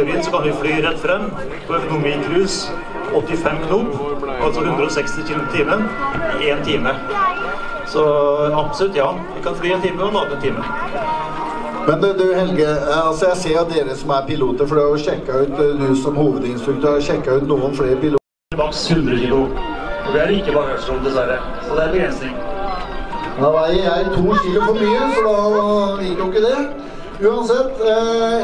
kategorien så kan vi fly rett frem på økonomicruise 85 knop, altså 160 km/t i 1 time. Så absolutt ja, vi kan fly 1 time og lade 1 time. Men du Helge, altså jeg ser at dere som piloter, for du har jo sjekket ut, du som hovedinstruktør har sjekket ut noen flere piloter. Maks 100 kilo, og det ikke bagasjerom dessverre, så det begrensning. Da veier jeg 2 kilo for mye, så da gikk jo ikke det. Uansett,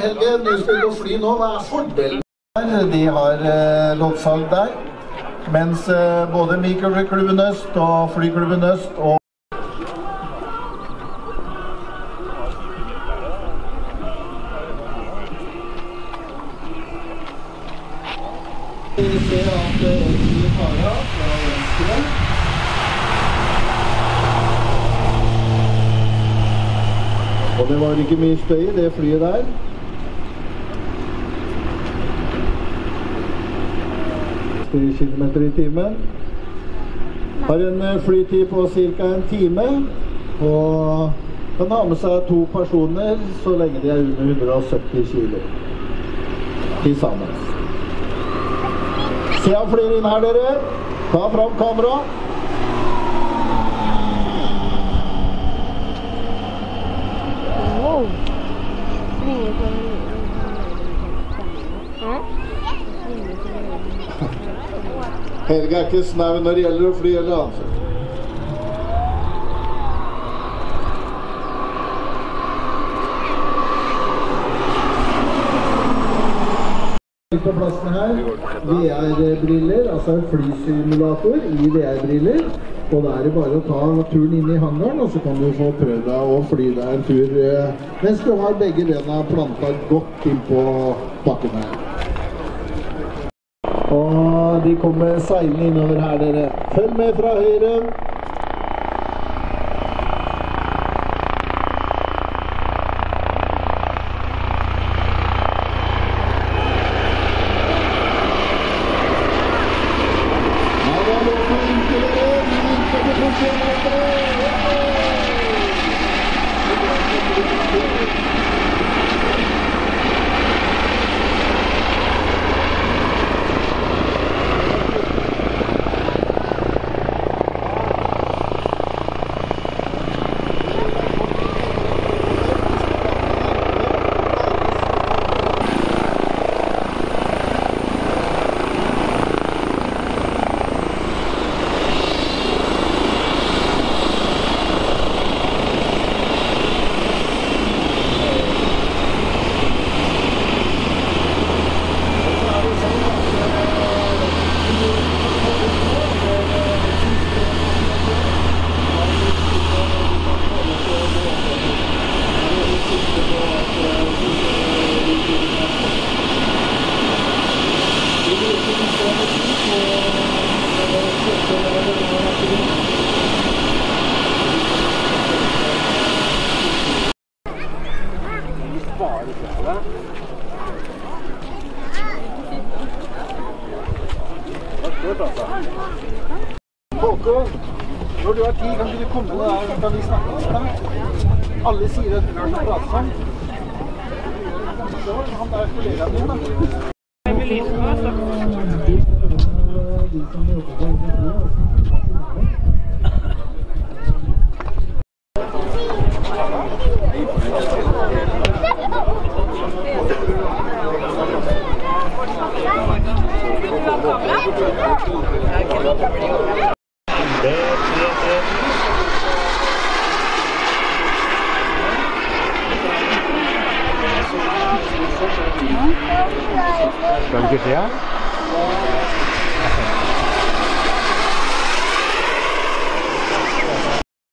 Helge, du skal gå fly nå. Hva fordelen her? De har loddsalg der, mens både Mikroklubben Øst og Flyklubben Øst og vi ser at vi tar av fra venstre. Og det var ikke mye støy i det flyet der. Kilometer i timen. Har en flytid på ca. 1 time. Og kan ha med seg 2 personer så lenge de under 170 kilo. Til sammen. Se han flyr inn her, dere. Ta fram kamera. Helge ikke snau når det gjelder å fly eller annet. På plassen her, VR-briller, altså en flysimulator i VR-briller. Og da det bare å ta turen inn i hangaren, og så kan du få prøve deg å fly deg en tur mens du har begge bena plantet godt inn på bakken her. Og de kommer seilende innover her, dere. Følg med fra høyre. Håkon, når du har tid, kan du komme der, kan vi snakke om det? Alle sier at du er så pratsom. Han der kollegaen din, da. Skal vi ikke se?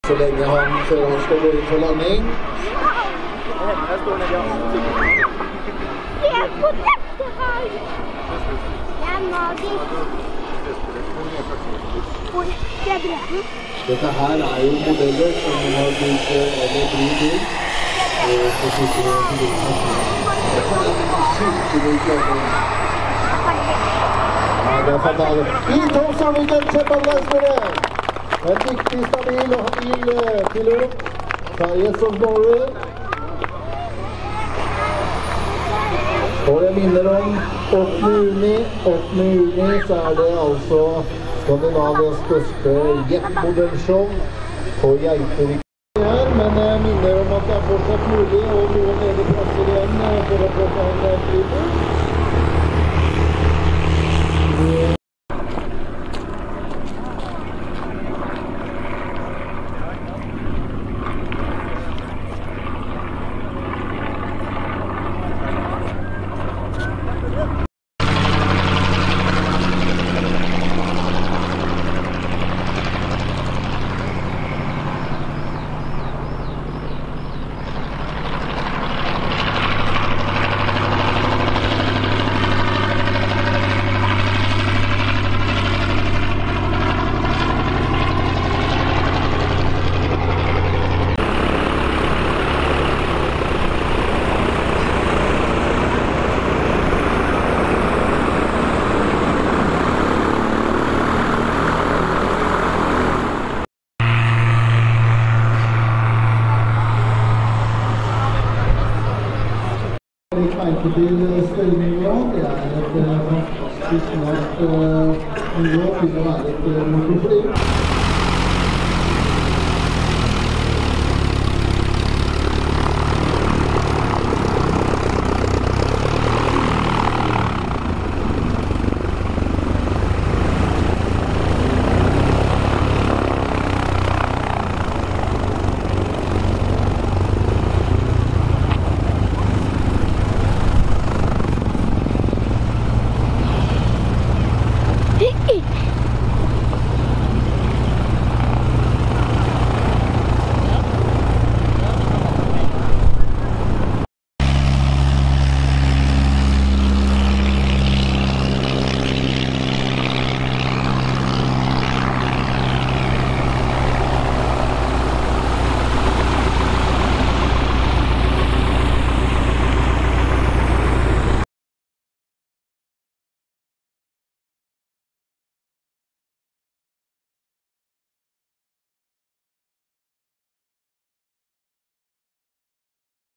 Så lenge før han skal gå inn for landing. Se på dette her! Det er magisk. Hvor? Det er bretten. Dette her jo modeller som har bygd eller blir bygd. Og sitter og det er fantastisk. I Tåsavviken, kjempeanleisere! En viktig, stabil og habil pilot fra Yes of Norway. Og jeg minner om 8. juni så er det altså Skandinavias største jetmodellshow på Geitervik her, men jeg minner om at det er fortsatt mulig og noen ledige plasser igjen for å få ta en flytur. Litt merke til støynivået. Det er et fantastisk lavt nivå til å være et motorfly.